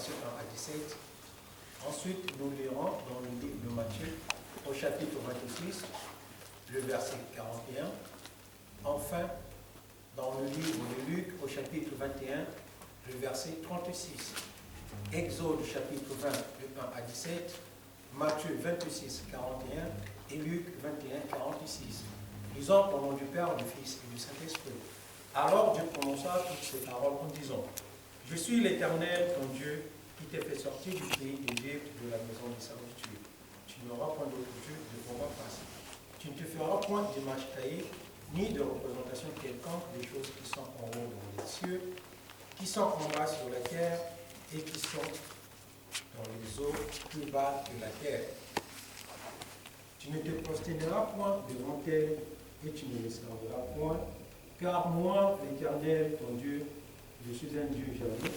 versets 1 à 17. Ensuite, nous lirons dans le livre de Matthieu, au chapitre 26, le verset 41. Enfin, dans le livre de Luc, au chapitre 21, le verset 36. Exode, chapitre 20, de 1 à 17. Matthieu 26, 41 et Luc 21, 46. Lisons au nom du Père, du Fils et du Saint-Esprit. Alors Dieu prononça toutes ces paroles en disant: Je suis l'Éternel, ton Dieu, qui t'ai fait sortir du pays d'Égypte, de la maison de servitude. Tu n'auras point d'autre Dieu devant ma face. Tu ne te feras point d'image taillée, ni de représentation quelconque des choses qui sont en haut dans les cieux, qui sont en bas sur la terre, et qui sont dans les eaux plus bas que la terre. Tu ne te prosterneras point devant elles, et tu ne les serviras point, car moi, l'Éternel, ton Dieu, je suis un Dieu jaloux,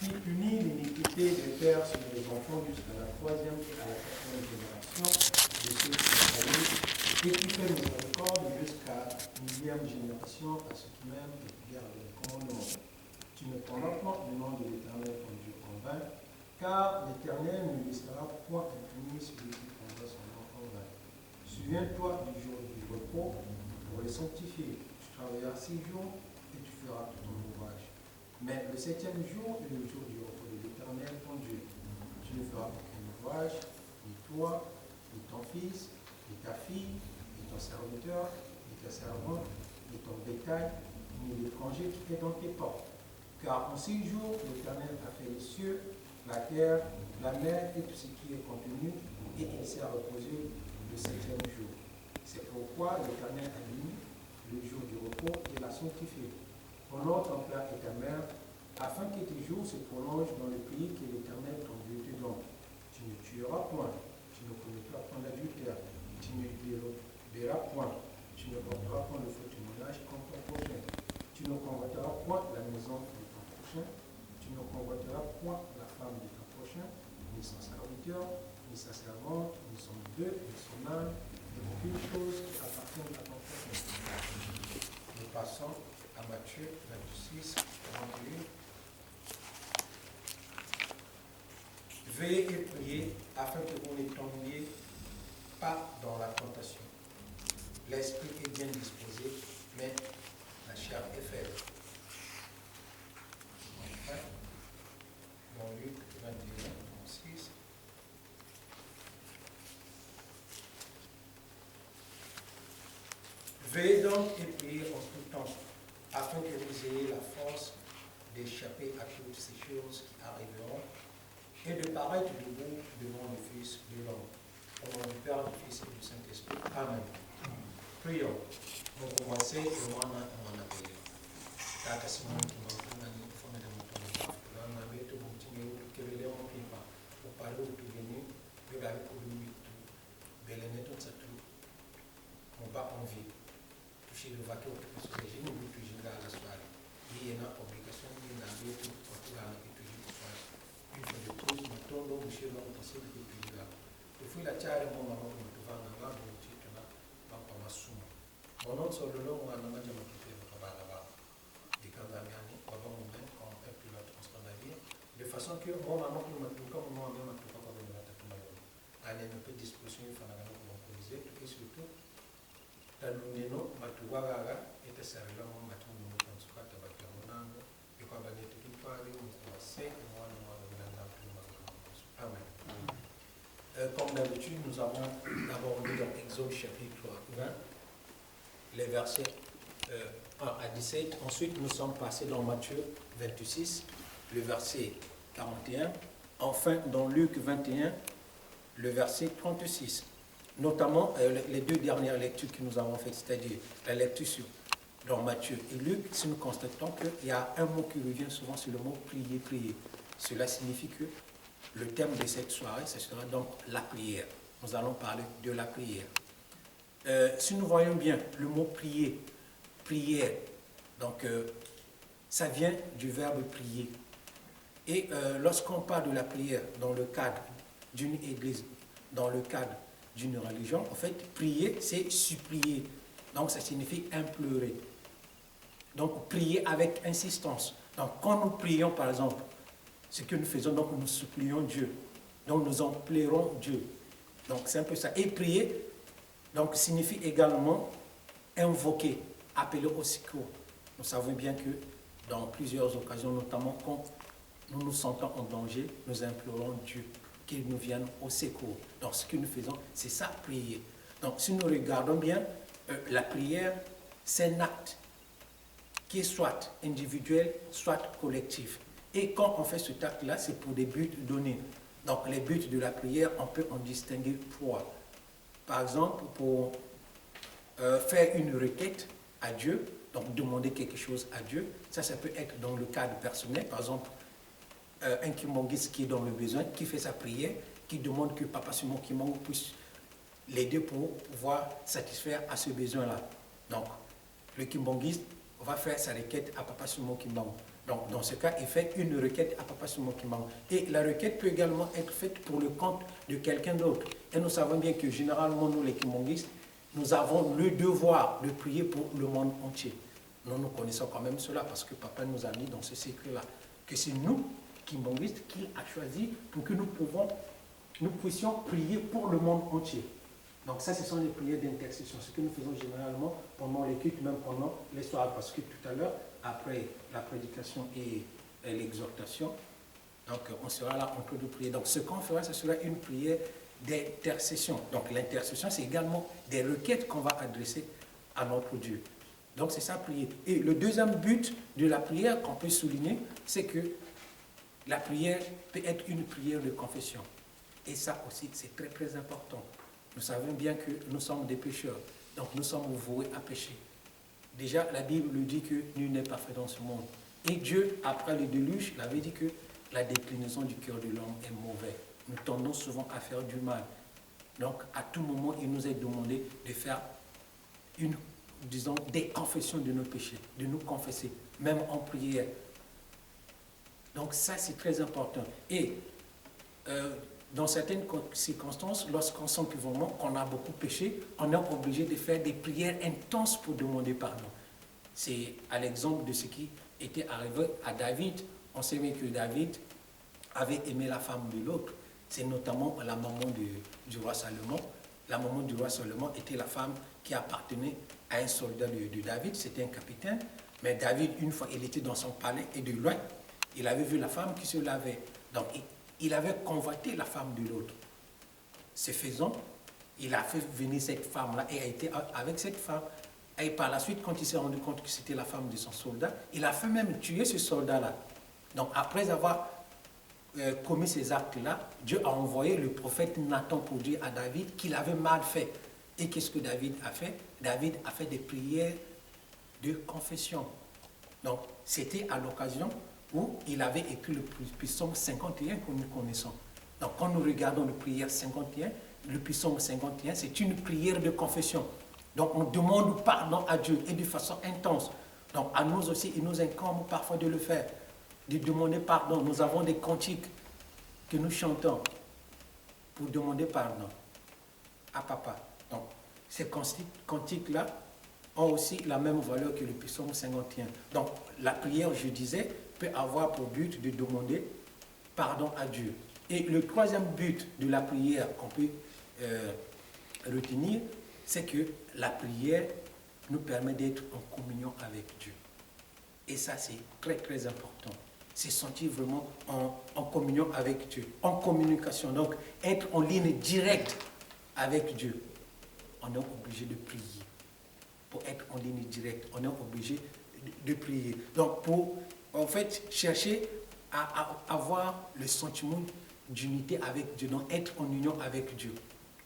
qui punit l'iniquité des pères sur les enfants jusqu'à la 3e et à la 4e génération de ceux qui sont salués, et qui fait miséricorde jusqu'à la 1e génération à ceux qui m'aiment et qui gardent les commandements. Tu ne prendras point le nom de l'Éternel, ton Dieu, en vain, car l'Éternel ne laissera point impuni celui qui prendra son nom en vain. Souviens-toi du jour du repos pour le sanctifier. Tu travailleras 6 jours et tu feras tout ton ouvrage. Mais le 7e jour est le jour du repos de l'Éternel, ton Dieu. Tu ne feras aucun ouvrage, ni toi, ni ton fils, ni ta fille, ni ton serviteur, ni ta servante, ni ton bétail, ni l'étranger qui est dans tes portes. Car en 6 jours, l'Éternel a fait les cieux, la terre, la mer et tout ce qui est contenu, et il s'est reposé le 7e jour. C'est pourquoi l'Éternel a mis le jour du repos et l'a sanctifié. Honore ton père et ta mère, afin que tes jours se prolongent dans le pays que l'Éternel ton Dieu te donne. Tu ne tueras point, tu ne commettras point d'adultère, tu ne déroberas point, tu ne porteras point le faux témoignage contre ton prochain, tu ne convoiteras point la maison de ton prochain, tu ne convoiteras point la femme de ton prochain, ni son serviteur, ni sa servante, ni son bœuf, ni son âne, et aucune chose qui appartienne à ton prochain. Nous passons à Matthieu 26, 41. Veillez et priez afin que vous ne tombiez pas dans la tentation. L'esprit est bien disposé, mais la chair est faible. Enfin, dans Luc 21, 36. Veillez donc et priez en tout temps, afin que vous ayez la force d'échapper à toutes ces choses qui arriveront et de paraître debout devant le Fils de l'homme. Au nom du Père, du Fils et du Saint-Esprit. Amen. Prions. On va commencer et on va appeler. Tata Simon qui m'a dit qu'il faut mettre mon temps. Là, on a mis tout mon petit niveau que les léons qui va. Pour parler au tout venu, le gars pour lui tout. Béléné tout ça tout. On va en vie. Toucher le vaquet au plus que j'ai nous toujours là la soirée. Il y a une obligation, il y a un tout pour tout là et toujours pour soi. Une fois de plus, nous tombons monsieur l'homme possible que toujours là. Il faut la tiare mon maman pour nous voir dans la bonne petite là, pas pour ma somme. Mon nom sur le long, on a déjà m'occuper de travail là-bas. Des camps d'Amiani, avant mon même, quand on peut plus la transformer. De façon que mon maman qui m'a tout comme moi même m'a tout pas comme la tête maillot. Elle est un peu disposition, il faut la pour m'improviser, et surtout, la luneno, ma tout wagaga, et ta serre-là, ma tout nous comme ce que tu vas faire mon âme, et quand on va être tout parler, on va c'est, moi, nous allons plus mal. Amen. Comme d'habitude, nous avons d'abord lu dans Exode chapitre 20, les versets 1 à 17. Ensuite, nous sommes passés dans Matthieu 26, le verset 41. Enfin, dans Luc 21, le verset 36. Notamment, les 2 dernières lectures que nous avons faites, c'est-à-dire la lecture dans Matthieu et Luc, si nous constatons qu'il y a un mot qui revient souvent, c'est le mot prier, prier. Cela signifie que le thème de cette soirée, ce sera donc la prière. Nous allons parler de la prière. Si nous voyons bien le mot prier, prière, donc ça vient du verbe prier. Et lorsqu'on parle de la prière dans le cadre d'une église, dans le cadre d'une religion, en fait, prier, c'est supplier. Donc ça signifie implorer. Donc prier avec insistance. Donc quand nous prions, par exemple, Ce que nous faisons, donc nous supplions Dieu. Donc nous implorons Dieu. Donc c'est un peu ça. Et prier, donc signifie également invoquer, appeler au secours. Nous savons bien que dans plusieurs occasions, notamment quand nous nous sentons en danger, nous implorons Dieu qu'il nous vienne au secours. Donc ce que nous faisons, c'est ça, prier. Donc si nous regardons bien, la prière, c'est un acte qui est soit individuel, soit collectif. Et quand on fait cet acte-là, c'est pour des buts donnés. Donc les buts de la prière, on peut en distinguer trois. Par exemple, pour faire une requête à Dieu, donc demander quelque chose à Dieu, ça peut être dans le cadre personnel. Par exemple, un kimbangiste qui est dans le besoin, qui fait sa prière, qui demande que Papa Simon Kimbangu puisse l'aider pour pouvoir satisfaire à ce besoin-là. Donc, le kimbangiste va faire sa requête à Papa Simon Kimbangu. Donc, dans ce cas, il fait une requête à Papa Simon Kimbangu. Et la requête peut également être faite pour le compte de quelqu'un d'autre. Et nous savons bien que généralement, nous, les kimbangistes, nous avons le devoir de prier pour le monde entier. Nous connaissons quand même cela parce que Papa nous a mis dans ce secret-là. Que c'est nous, kimbangistes, qu'il a choisi pour que nous puissions prier pour le monde entier. Donc ça, ce sont les prières d'intercession, ce que nous faisons généralement pendant les cultes, même pendant les soirs, parce que tout à l'heure, après la prédication et l'exhortation, donc on sera là en train de prier. Donc ce qu'on fera, ce sera une prière d'intercession. Donc l'intercession, c'est également des requêtes qu'on va adresser à notre Dieu. Donc c'est ça, prier. Et le deuxième but de la prière qu'on peut souligner, c'est que la prière peut être une prière de confession. Et ça aussi, c'est très très important. Nous savons bien que nous sommes des pécheurs, donc nous sommes voués à pécher. Déjà, la Bible nous dit que nul n'est parfait dans ce monde. Et Dieu, après le déluge, il avait dit que la déclinaison du cœur de l'homme est mauvaise. Nous tendons souvent à faire du mal. Donc, à tout moment, il nous est demandé de faire des confessions de nos péchés, de nous confesser, même en prière. Donc, ça, c'est très important. Et dans certaines circonstances, lorsqu'on sent que vraiment qu'on a beaucoup péché, on est obligé de faire des prières intenses pour demander pardon. C'est à l'exemple de ce qui était arrivé à David. On sait bien que David avait aimé la femme de l'autre. C'est notamment la maman du roi Salomon. La maman du roi Salomon était la femme qui appartenait à un soldat de David, c'était un capitaine. Mais David, une fois, il était dans son palais et de loin, il avait vu la femme qui se lavait. Donc, il avait convoité la femme de l'autre. Ce faisant, il a fait venir cette femme-là et a été avec cette femme. Et par la suite, quand il s'est rendu compte que c'était la femme de son soldat, il a fait même tuer ce soldat-là. Donc après avoir commis ces actes-là, Dieu a envoyé le prophète Nathan pour dire à David qu'il avait mal fait. Et qu'est-ce que David a fait? David a fait des prières de confession. Donc c'était à l'occasion où il avait écrit le psaume 51 que nous connaissons. Donc quand nous regardons le prière 51, le psaume 51, c'est une prière de confession. Donc on demande pardon à Dieu et de façon intense. Donc à nous aussi, il nous incombe parfois de le faire, de demander pardon. Nous avons des cantiques que nous chantons pour demander pardon à Papa. Donc ces cantiques-là ont aussi la même valeur que le psaume 51. Donc la prière, je disais, peut avoir pour but de demander pardon à Dieu. Et le troisième but de la prière qu'on peut retenir, c'est que la prière nous permet d'être en communion avec Dieu. Et ça, c'est très, très important. C'est sentir vraiment en communion avec Dieu, en communication. Donc, être en ligne directe avec Dieu. On est obligé de prier. Pour être en ligne directe, on est obligé de prier. Donc, pour, en fait, chercher à avoir le sentiment d'unité avec Dieu, donc être en union avec Dieu,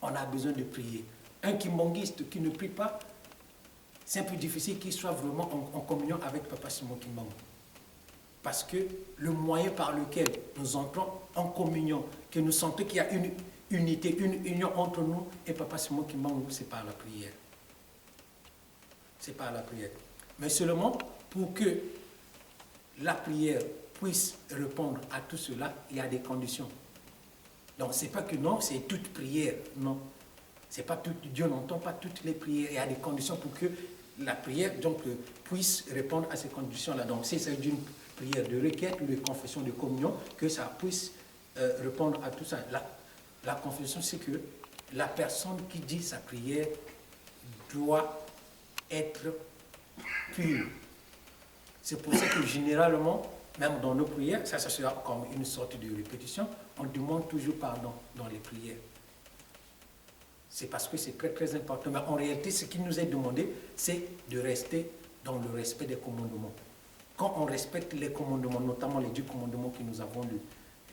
on a besoin de prier. Un kimbangiste qui ne prie pas, c'est un peu difficile qu'il soit vraiment en communion avec Papa Simon Kimbangu. Parce que le moyen par lequel nous entrons en communion, que nous sentons qu'il y a une unité, une union entre nous et Papa Simon Kimbangu, c'est par la prière. C'est par la prière. Mais seulement pour que la prière puisse répondre à tout cela, il y a des conditions. Donc, ce n'est pas que non, c'est toute prière, non. C'est pas tout, Dieu n'entend pas toutes les prières. Il y a des conditions pour que la prière donc, puisse répondre à ces conditions-là. Donc, si c'est prière de requête ou de confession de communion, que ça puisse répondre à tout ça. La confession, c'est que la personne qui dit sa prière doit être pure. C'est pour ça que généralement, même dans nos prières, ça sera comme une sorte de répétition, on demande toujours pardon dans les prières. C'est parce que c'est très très important. Mais en réalité, ce qui nous est demandé, c'est de rester dans le respect des commandements. Quand on respecte les commandements, notamment les 10 commandements que nous avons lus,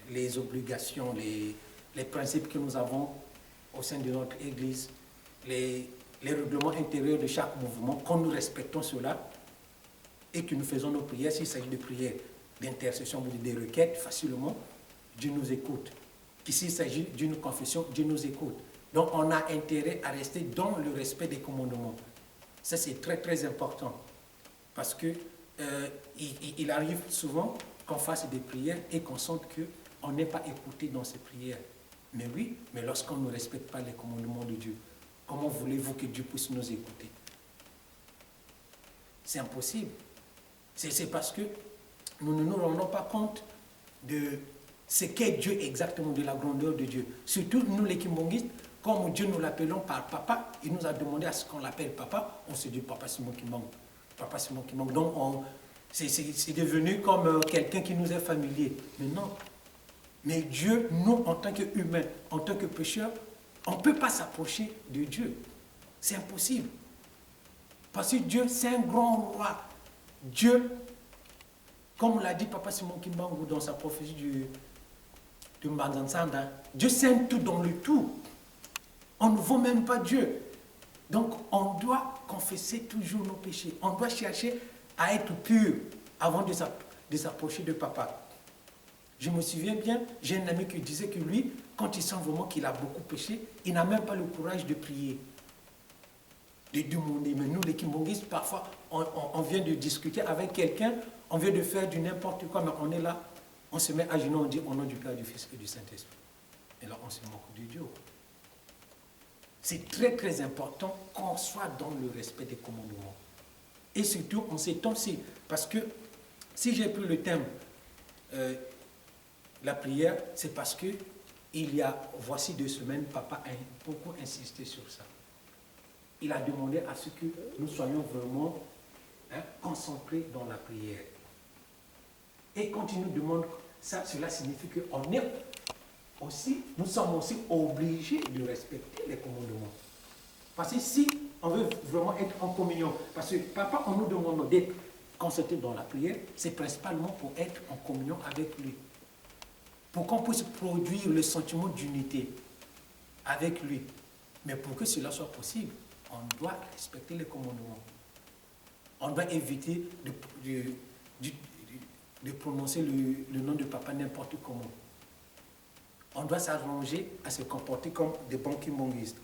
les obligations, les principes que nous avons au sein de notre Église, les règlements intérieurs de chaque mouvement, quand nous respectons cela et que nous faisons nos prières, s'il s'agit de prières d'intercession ou des requêtes, facilement, Dieu nous écoute. S'il s'agit d'une confession, Dieu nous écoute. Donc on a intérêt à rester dans le respect des commandements. Ça c'est très très important. Parce que il arrive souvent qu'on fasse des prières et qu'on sente qu'on n'est pas écouté dans ces prières. Mais oui, mais lorsqu'on ne respecte pas les commandements de Dieu, comment voulez-vous que Dieu puisse nous écouter? C'est impossible. C'est parce que nous ne nous rendons pas compte de ce qu'est Dieu exactement, de la grandeur de Dieu. Surtout nous les Kimbongistes, comme Dieu nous l'appelons par papa, il nous a demandé à ce qu'on l'appelle papa, on se dit papa Simon Kimbang. Papa Simon Kimbang. Donc c'est devenu comme quelqu'un qui nous est familier. Mais non. Mais Dieu, nous en tant qu'humains, en tant que pécheurs, on ne peut pas s'approcher de Dieu. C'est impossible. Parce que Dieu, c'est un grand roi. Dieu, comme l'a dit Papa Simon Kimbangu dans sa prophétie de Mbanzansanda, Dieu c'est un tout dans le tout. On ne vaut même pas Dieu. Donc on doit confesser toujours nos péchés. On doit chercher à être pur avant de s'approcher de Papa. Je me souviens bien, j'ai un ami qui disait que lui, quand il sent vraiment qu'il a beaucoup péché, il n'a même pas le courage de prier, de demander. Mais nous, les Kimbongistes, parfois, on vient de discuter avec quelqu'un, on vient de faire du n'importe quoi, mais on est là, on se met à genoux, on dit au nom du Père, du Fils et du Saint-Esprit. Et là, on se moque de Dieu. C'est très, très important qu'on soit dans le respect des commandements. Et surtout, en ces temps-ci, parce que si j'ai pris le thème la prière, c'est parce que voici 2 semaines, Papa a beaucoup insisté sur ça. Il a demandé à ce que nous soyons vraiment concentrés dans la prière. Et quand il nous demande ça, cela signifie qu'on est aussi, nous sommes aussi obligés de respecter les commandements. Parce que si on veut vraiment être en communion, parce que Papa, on nous demande d'être concentrés dans la prière, c'est principalement pour être en communion avec lui. Pour qu'on puisse produire le sentiment d'unité avec lui. Mais pour que cela soit possible, on doit respecter les commandements. On doit éviter de prononcer le nom de Papa n'importe comment. On doit s'arranger à se comporter comme des bons kimbongistes.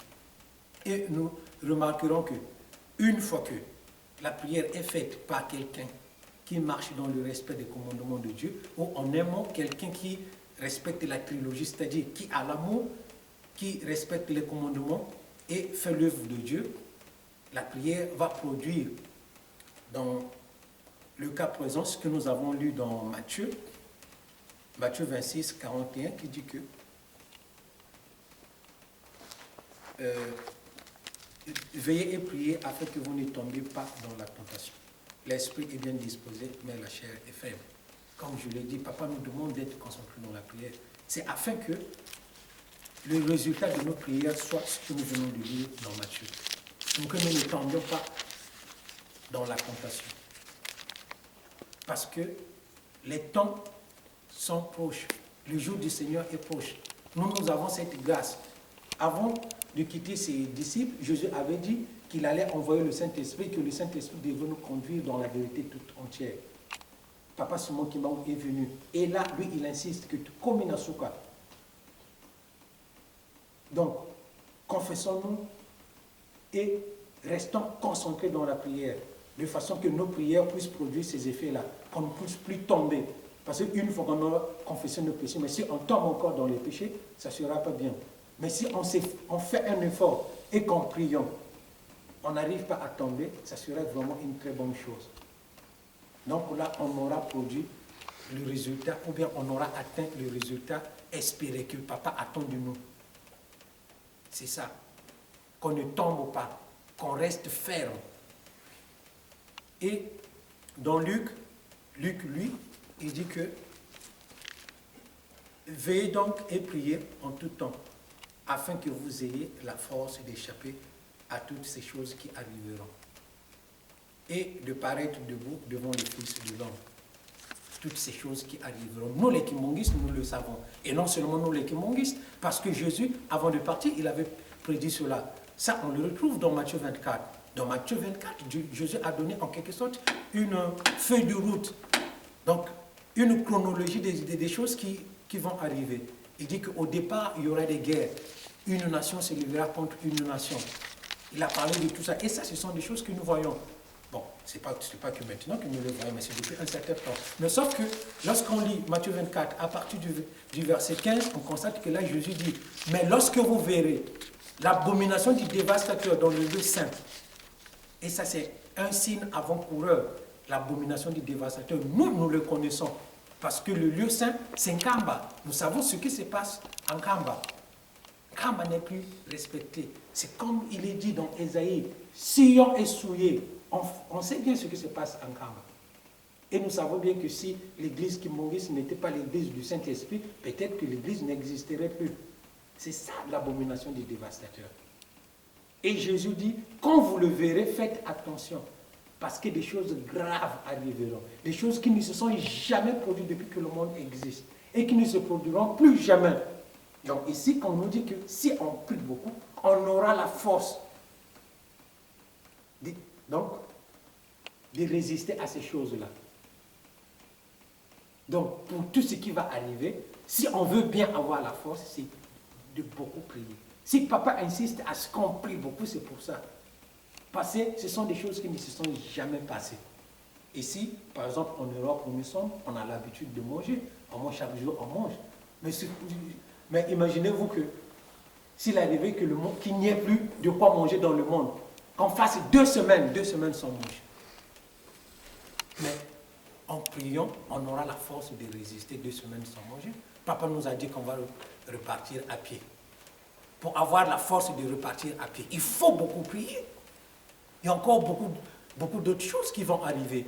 Et nous remarquerons que une fois que la prière est faite par quelqu'un qui marche dans le respect des commandements de Dieu, ou en aimant quelqu'un qui respecte la trilogie, c'est-à-dire qui a l'amour, qui respecte les commandements et fait l'œuvre de Dieu, la prière va produire, dans le cas présent, ce que nous avons lu dans Matthieu 26, 41, qui dit que veillez et priez afin que vous ne tombiez pas dans la tentation. L'esprit est bien disposé, mais la chair est faible. Comme je l'ai dit, Papa nous demande d'être concentrés dans la prière. C'est afin que le résultat de nos prières soit ce que nous venons de lire dans Matthieu. Donc que nous ne tombions pas dans la tentation. Parce que les temps sont proches. Le jour du Seigneur est proche. Nous avons cette grâce. Avant de quitter ses disciples, Jésus avait dit qu'il allait envoyer le Saint-Esprit, que le Saint-Esprit devait nous conduire dans la vérité toute entière. Papa Simon Kimbangu est venu. Et là, lui, il insiste que tu communes à Souka. Donc, confessons-nous et restons concentrés dans la prière, de façon que nos prières puissent produire ces effets-là, qu'on ne puisse plus tomber. Parce qu'une fois qu'on aura confessé nos péchés, mais si on tombe encore dans les péchés, ça ne sera pas bien. Mais si on fait un effort et qu'en priant, on n'arrive pas à tomber, ça serait vraiment une très bonne chose. Donc là, on aura produit le résultat, ou bien on aura atteint le résultat espéré que papa attend de nous. C'est ça. Qu'on ne tombe pas, qu'on reste ferme. Et dans Luc, lui, il dit que veillez donc et priez en tout temps, afin que vous ayez la force d'échapper à toutes ces choses qui arriveront, et de paraître debout devant le Fils de l'homme. Toutes ces choses qui arriveront. Nous, les kimongistes, nous le savons. Et non seulement nous, les kimongistes, parce que Jésus, avant de partir, il avait prédit cela. Ça, on le retrouve dans Matthieu 24. Dans Matthieu 24, Jésus a donné en quelque sorte une feuille de route. Donc, une chronologie des choses qui vont arriver. Il dit qu'au départ, il y aura des guerres. Une nation se lèvera contre une nation. Il a parlé de tout ça. Et ça, ce sont des choses que nous voyons. Bon, ce n'est pas que maintenant que nous le voyons, mais c'est depuis un certain temps. Mais sauf que, lorsqu'on lit Matthieu 24, à partir du verset 15, on constate que là, Jésus dit, « Mais lorsque vous verrez l'abomination du dévastateur dans le lieu saint, et ça c'est un signe avant-coureur, l'abomination du dévastateur, nous le connaissons, parce que le lieu saint, c'est Nkamba. Nous savons ce qui se passe en Nkamba. Nkamba n'est plus respecté. C'est comme il est dit dans Ésaïe, Sion est souillé. On sait bien ce qui se passe en Nkamba. Et nous savons bien que si l'église kimongiste n'était pas l'église du Saint-Esprit, peut-être que l'église n'existerait plus. C'est ça l'abomination du dévastateur. Et Jésus dit, quand vous le verrez, faites attention. Parce que des choses graves arriveront. Des choses qui ne se sont jamais produites depuis que le monde existe. Et qui ne se produiront plus jamais. Donc ici, on nous dit que si on prie beaucoup, on aura la force de résister à ces choses-là. Donc, pour tout ce qui va arriver, si on veut bien avoir la force, c'est de beaucoup prier. Si papa insiste à ce qu'on prie beaucoup, c'est pour ça. Parce que ce sont des choses qui ne se sont jamais passées. Ici, par exemple, en Europe où nous sommes, on a l'habitude de manger. On mange chaque jour, on mange. Mais imaginez-vous que s'il arrivait qu'il n'y ait plus de quoi manger dans le monde, qu'on fasse 2 semaines sans manger. Mais en priant, on aura la force de résister 2 semaines sans manger. Papa nous a dit qu'on va repartir à pied. Pour avoir la force de repartir à pied, il faut beaucoup prier. Il y a encore beaucoup d'autres choses qui vont arriver.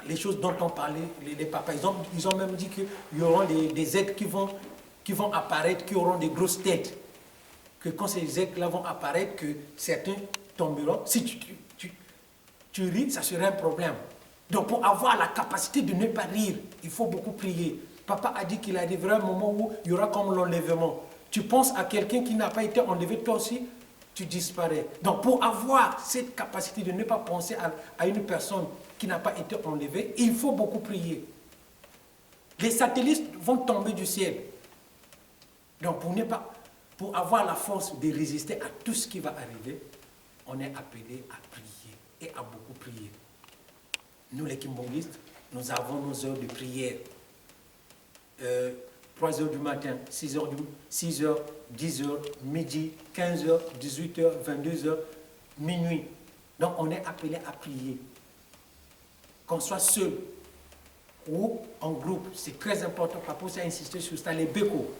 Les choses dont on parlait, les papas, ils ont même dit qu'il y aura des êtres qui vont apparaître, qui auront des grosses têtes. Que quand ces êtres-là vont apparaître, que certains tomberont. Si tu ris, ça serait un problème. Donc pour avoir la capacité de ne pas rire, il faut beaucoup prier. Papa a dit qu'il arrivera un moment où il y aura comme l'enlèvement. Tu penses à quelqu'un qui n'a pas été enlevé, toi aussi, tu disparais. Donc pour avoir cette capacité de ne pas penser à une personne qui n'a pas été enlevée, il faut beaucoup prier. Les satellites vont tomber du ciel. Donc pour avoir la force de résister à tout ce qui va arriver, on est appelé à prier et à beaucoup prier. Nous les kimbongistes, nous avons nos heures de prière. 3 heures du matin, 6 heures, 10 heures, midi, 15 heures, 18 heures, 22 heures, minuit. Donc on est appelé à prier. Qu'on soit seul ou en groupe, c'est très important. Papa a insisté sur ça, les bécos.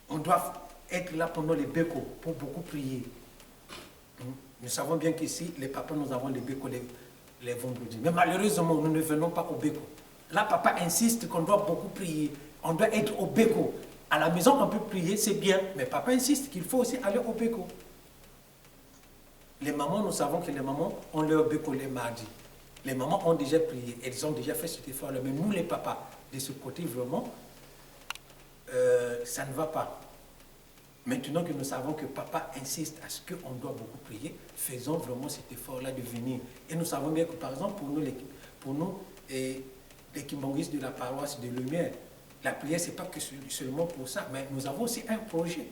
On doit être là pendant les bécos pour beaucoup prier. Nous savons bien qu'ici, les papas, nous avons les bécos les vendredis. Mais malheureusement, nous ne venons pas au béco. Là, papa insiste qu'on doit beaucoup prier. On doit être au béco. À la maison, on peut prier, c'est bien. Mais papa insiste qu'il faut aussi aller au béco. Les mamans, nous savons que les mamans ont leur béco les mardis. Les mamans ont déjà prié. Elles ont déjà fait cet effort-là. Mais nous, les papas, de ce côté, vraiment, ça ne va pas. Maintenant que nous savons que papa insiste à ce qu'on doit beaucoup prier, faisons vraiment cet effort-là de venir. Et nous savons bien que, par exemple, pour nous les kimbongistes de la paroisse de Lumière, la prière, ce n'est pas que seulement pour ça, mais nous avons aussi un projet.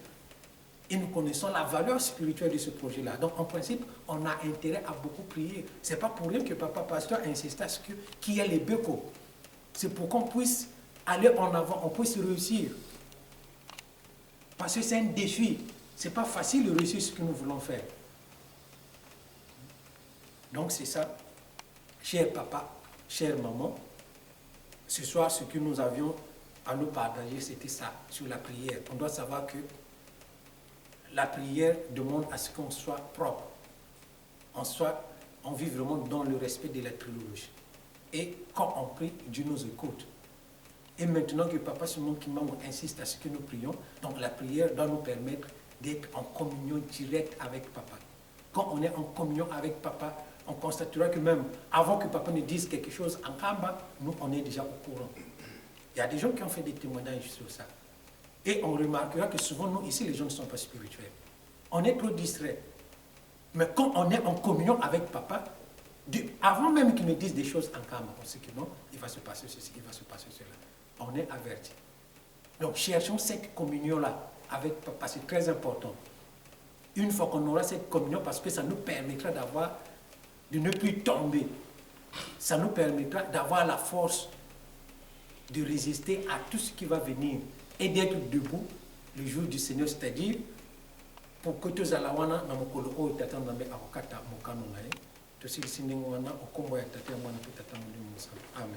Et nous connaissons la valeur spirituelle de ce projet-là. Donc, en principe, on a intérêt à beaucoup prier. Ce n'est pas pour rien que papa pasteur insiste à ce qu'il y ait les bécos. C'est pour qu'on puisse aller en avant, on puisse réussir. Parce que c'est un défi. Ce n'est pas facile de réussir ce que nous voulons faire. Donc c'est ça, cher papa, chère maman, ce soir, ce que nous avions à nous partager, c'était ça, sur la prière. On doit savoir que la prière demande à ce qu'on soit propre. On vit vraiment dans le respect de la trilogie. Et quand on prie, Dieu nous écoute. Et maintenant que Papa Simon Kimbangu insiste à ce que nous prions, donc la prière doit nous permettre d'être en communion directe avec Papa. Quand on est en communion avec Papa, on constatera que même avant que Papa ne dise quelque chose en Kamba, nous on est déjà au courant. Il y a des gens qui ont fait des témoignages sur ça. Et on remarquera que souvent, nous, ici, les gens ne sont pas spirituels. On est trop distraits. Mais quand on est en communion avec Papa, avant même qu'il nous dise des choses en Kamba, on sait que non, il va se passer ceci, il va se passer cela. On est averti. Donc, cherchons cette communion-là avec Papa, c'est très important. Une fois qu'on aura cette communion, parce que ça nous permettra de ne plus tomber. Ça nous permettra d'avoir la force de résister à tout ce qui va venir et d'être debout le jour du Seigneur, c'est-à-dire pour que tous alawana na mokolo o tata na me akokata mokano na ye to sili sindingo wana okombo ya tata mwana to tata mulimu sa. Amen.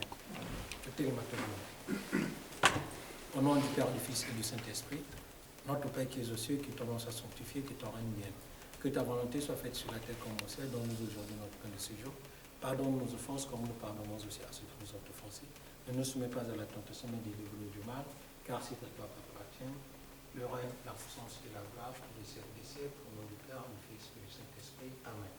Au nom du Père, du Fils et du Saint-Esprit, notre Père qui est aux cieux, que ton nom soit sanctifié, que ton règne vienne. Que ta volonté soit faite sur la terre comme au ciel. Donne-nous aujourd'hui notre pain de ce jour. Pardonne nos offenses comme nous pardonnons aussi à ceux qui nous ont offensés. Ne nous soumets pas à la tentation, mais délivre-nous du mal, car c'est à toi qu'appartient le règne, la puissance et la gloire pour les siècles des siècles. Au nom du Père, du Fils et du Saint-Esprit. Amen.